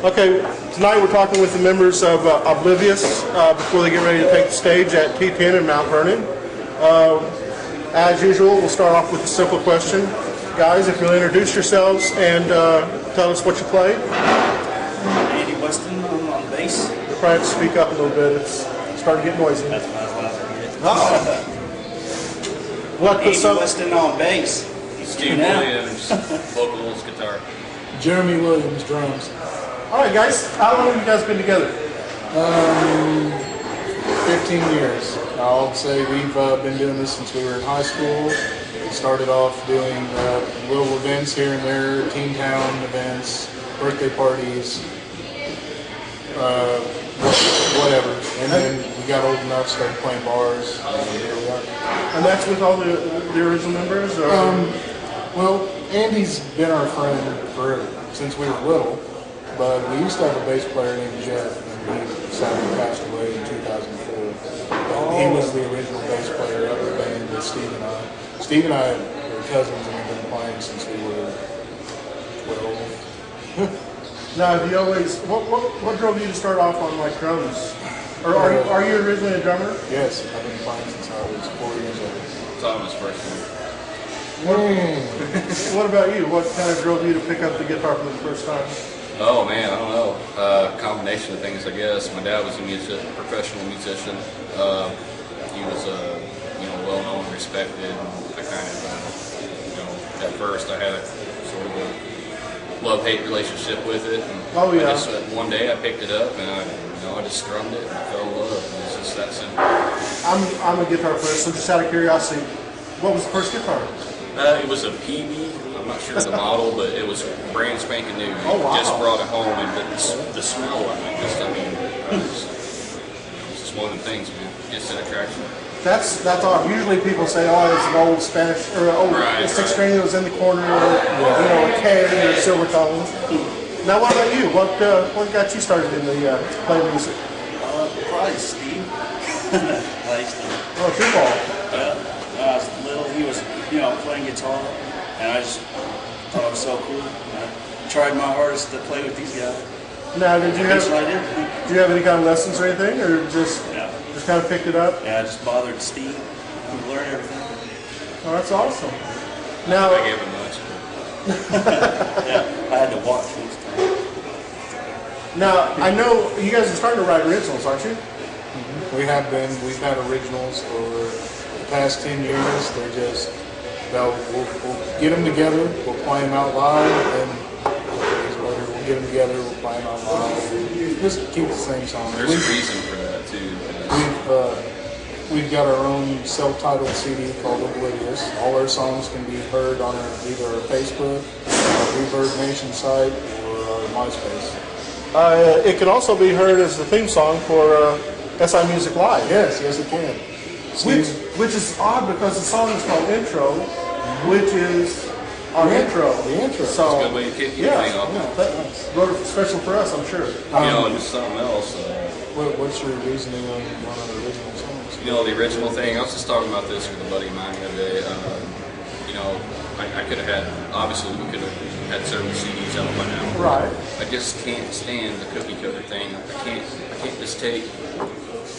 Okay, tonight we're talking with the members of ObliVious before they get ready to take the stage at T10 in Mount Vernon. As usual, we'll start off with a simple question. Guys, if you'll introduce yourselves and tell us what you play. Andy Weston on bass. You'll probably have to speak up a little bit. It's starting to get noisy. That's what I was Andy Weston on bass. Steve Williams, vocals, guitar. Jeremy Williams, drums. All right, guys. How long have you guys been together? 15 years. I'll say we've been doing this since we were in high school. We started off doing little events here and there, teen town events, birthday parties, whatever. And then we got old enough, started playing bars, and here we are. And that's with all the original members? Or? Well, Andy's been our friend since we were little, but we used to have a bass player named Jeff, and he sadly passed away in 2004. But he was the original bass player of the band with Steve and I. Steve and I are cousins, and we've been playing since we were 12. Now, have you always, what drove you to start off on like drums? Or are you originally a drummer? Yes, I've been playing since I was 4 years old. Thomas first one. What about you? What kind of drove you to pick up the guitar for the first time? Oh man, I don't know. Combination of things, I guess. My dad was a professional musician. He was, well known and respected. And I kind of, at first I had a sort of a love-hate relationship with it. And Oh yeah. One day I picked it up and I just strummed it and I fell in love. And it's just that simple. I'm a guitar player, so just out of curiosity, what was the first guitar? It was a PB. I'm not sure the model, but it was brand spanking new. Oh, wow. Just brought it home, and the smell of it, it's just one of the things, man. It's an attraction. That's odd. Usually people say, oh, it's an old Spanish or an old six string that was in the corner, or a K or a silver tone. Now, what about you? What got you started in the playing music? Probably Steve. Like Steve. Oh, it's your ball. When I was little, he was, playing guitar, and I just thought it was so cool. I tried my hardest to play with these guys. Now, did you have any kind of lessons or anything, or just kind of picked it up? Yeah, I just bothered Steve to learn everything. Oh, that's awesome. Now, I gave him much. Yeah, I had to watch this time. Now, I know you guys are starting to write originals, aren't you? Mm-hmm. We have been. We've had originals for the past 10 years. They're just, we'll get them together, we'll play them out loud, and we'll get them together, we'll play them out loud. Just keep the same song. There's a reason for that, too. We've got our own self-titled CD called ObliVious. All our songs can be heard on either our Facebook, our Reverb Nation site, or our MySpace. It can also be heard as the theme song for SI Music Live. Yes, it can. Which is odd because the song is called Intro, which is our intro. The intro. It's So, a good way to kick anything off. wrote it special for us, I'm sure. And just something else. What's your reasoning on one of the original songs? The original thing, I was just talking about this with a buddy of mine the other day. I could have had, obviously we could have had certain CDs out by now. Right. I just can't stand the cookie cutter thing. I can't just take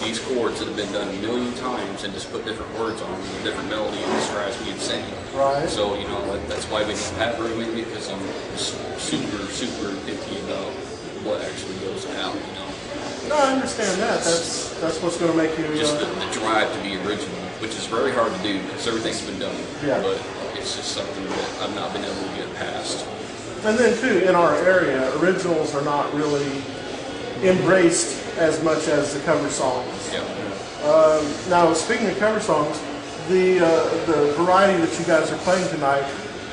these chords that have been done a million times and just put different words on them, a different melody and describes me insane. Right. So, that's why we need Pat room in it, because I'm super, super picky about what actually goes out, No, I understand that. That's what's going to make you... Just the drive to be original, which is very hard to do because everything's been done. Yeah. But it's just something that I've not been able to get past. And then, too, in our area, originals are not really embraced as much as the cover songs. Yeah. Now, speaking of cover songs, the variety that you guys are playing tonight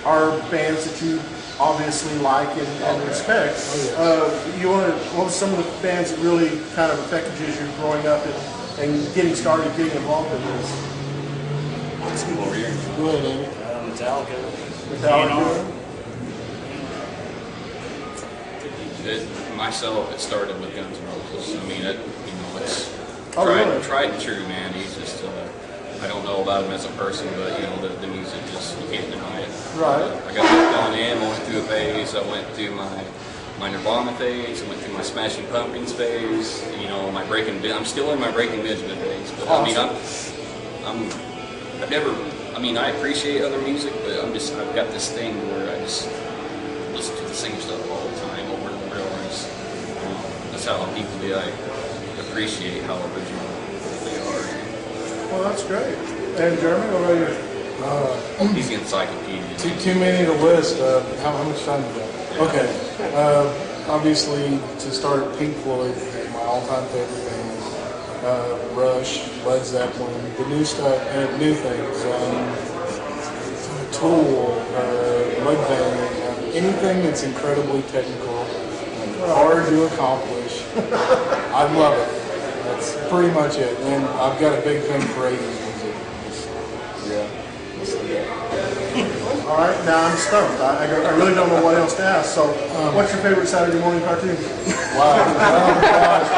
are bands that you obviously like and respect. What was some of the bands that really kind of affected you as you're growing up and getting started, getting involved in this? Let's go over here. Go ahead, Andy. Metallica. Myself, it started with Guns N' Roses. I mean, it's tried and true, man. He's just, I don't know about him as a person, but the music just, you can't deny it. Right. I got that going in. I went through a phase. I went through my my Nirvana phase. I went through my Smashing Pumpkins phase. You know, my I'm still in my Breaking Benjamin phase. But I mean, I've never. I mean, I appreciate other music, but I've got this thing where I just listen to the same stuff all the time, over and over. That's how people do. I appreciate how original they are. Well, that's great. And Jeremy, what about you? He's the encyclopedia. Too many to list. How much time do we got? Okay. Obviously, to start, Pink Floyd, my all-time favorite band. Rush, Led Zeppelin, the new stuff, new things. Tool, Mudvayne, anything that's incredibly technical, hard to accomplish. I love it. That's pretty much it. And I've got a big thing for 80s music. Yeah. All right, now I'm stumped. I really don't know what else to ask. So, what's your favorite Saturday morning cartoon? Wow. Oh, gosh.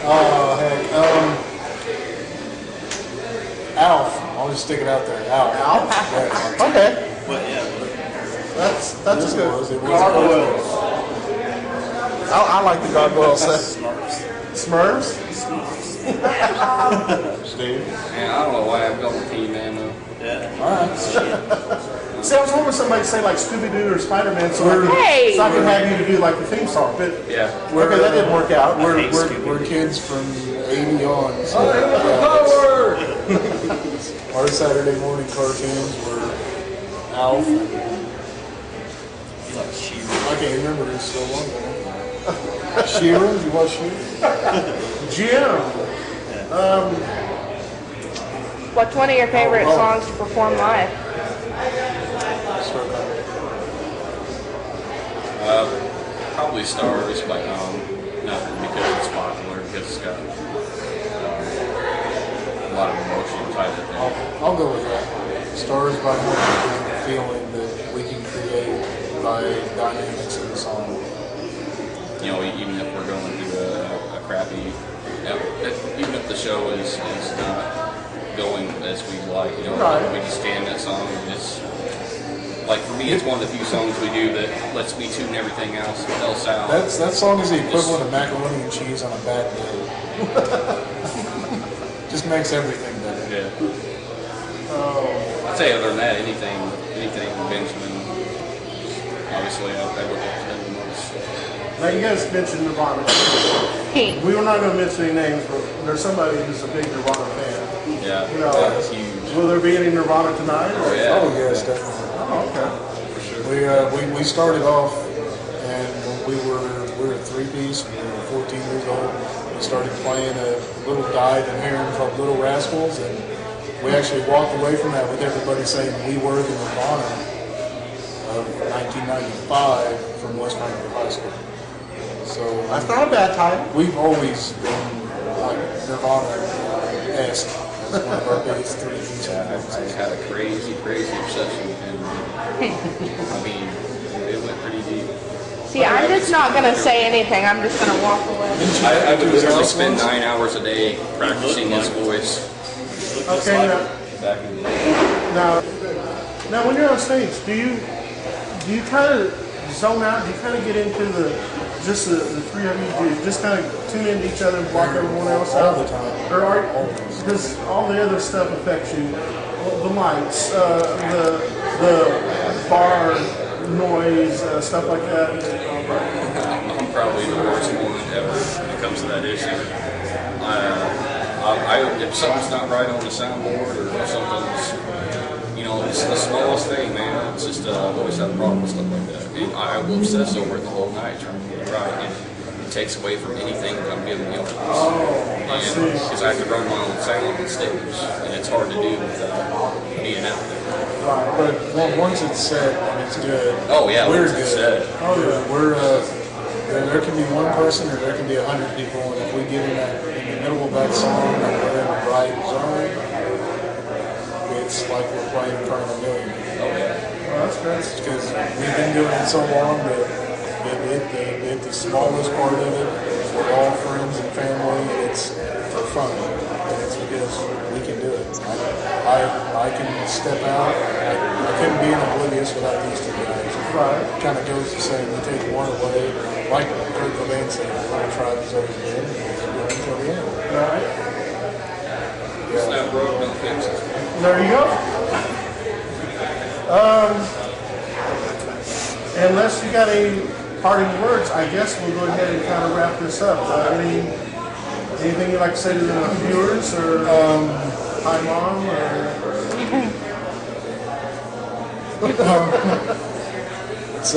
Oh, heck. Alf. I'll just stick it out there. Alf. Alf? Yeah. Okay. But yeah, That's It a good. was. Gargoyles. I like the gargoyles. Smurfs. Smurfs? Steve. Man, I don't know why I've gone with He-Man though. Yeah. All right. See, I was hoping somebody say like Scooby-Doo or Spider-Man so I could have you to do like the theme song, but Yeah. okay, that didn't work out. We're kids from 80 on. So, our Saturday morning cartoons were Alf. You like She-Ra. I can't remember this so long ago. She-Ra? You watch She-Ra? Jim. What's one of your favorite songs to perform live? Probably Stars by not because it's popular, because it's got a lot of emotion tied to it. I'll go with that. Stars by Morning is the feeling that we can create by dynamics in the song. You know, even if we're going through a crappy, even if the show is not going as we like, you know, we just stand that song and just, like for me, it's one of the few songs we do that lets me tune everything else out. That song is the equivalent of macaroni and cheese on a bad day. Just makes everything better. Yeah. I'd say other than that, anything Benjamin, obviously I would have done the most. Now you guys mentioned Nirvana. We were not going to mention any names, but there's somebody who's a big Nirvana fan. Yeah, You know, that's huge. will there be any Nirvana tonight? Oh yeah. Oh yes, definitely. Oh, okay. For sure. We started off, and we were a three-piece. We were 14 years old. We started playing a little dive in Heron called Little Rascals, and we actually walked away from that with everybody saying we were the Nirvana of 1995 from West Frankfort High School. So That's not a bad time. we've always been like Nirvana-esque as one of our biggest three-piece I had a crazy obsession with him. I mean, it went pretty deep. See, I'm just not going to say anything. I'm just going to walk away. I would literally spend 9 hours a day practicing his voice. Okay, Back in the day. now when you're on stage, do you kind of zone out? Do you kind of get into the three of you? Do you just kind of tune into each other and block everyone else out? All the time. Or because all the other stuff affects you, the lights, the bar noise, stuff like that. I'm probably the worst one ever when it comes to that issue. If something's not right on the soundboard or something's, you know, it's the smallest thing, man. It's just I've always had a problem with stuff like that. And I will obsess over it the whole night trying to get it right. And it takes away from anything that I'm giving the audience. Because I have to run my own sound on stage, and it's hard to do without being out there. But once it's set and it's good, Oh yeah, we're once good. it's said. Oh yeah, we're there can be one person or there can be 100 people, and if we get in the middle of that song and we're in the right zone, it's like we're playing in front of a million. Oh yeah. Well, that's great. Because we've been doing it so long that the smallest part of it, we're all friends and family, and it's for fun. And it's us, we can do it. I can step out. I couldn't be in ObliVious without these two guys. Right. Kind of goes to say we take one away, like Kurt Cobain said, the little tribe has always been, and we'll go until the end. Right. It's not broke, don't fix it. There you go. Unless you got any parting words, I guess we'll go ahead and kind of wrap this up. Anything you'd like to say to the viewers, or hi mom, or It's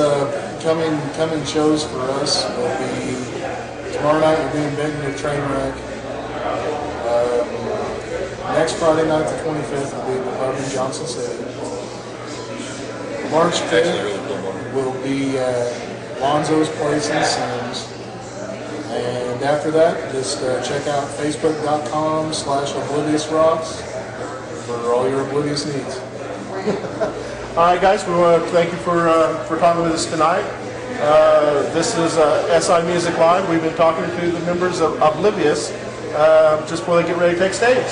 coming shows for us. Will be tomorrow night. We'll be in Benton at Trainwreck. Next Friday night, the 25th, will be at the pub in Johnson City. March 5th will be at Lonzo's Place in Sims. And after that, just check out facebook.com/ObliviousRocks for all your ObliVious needs. all right, guys, we want to thank you for talking with us tonight. This is SI Music Live. We've been talking to the members of ObliVious just before they get ready to take stage.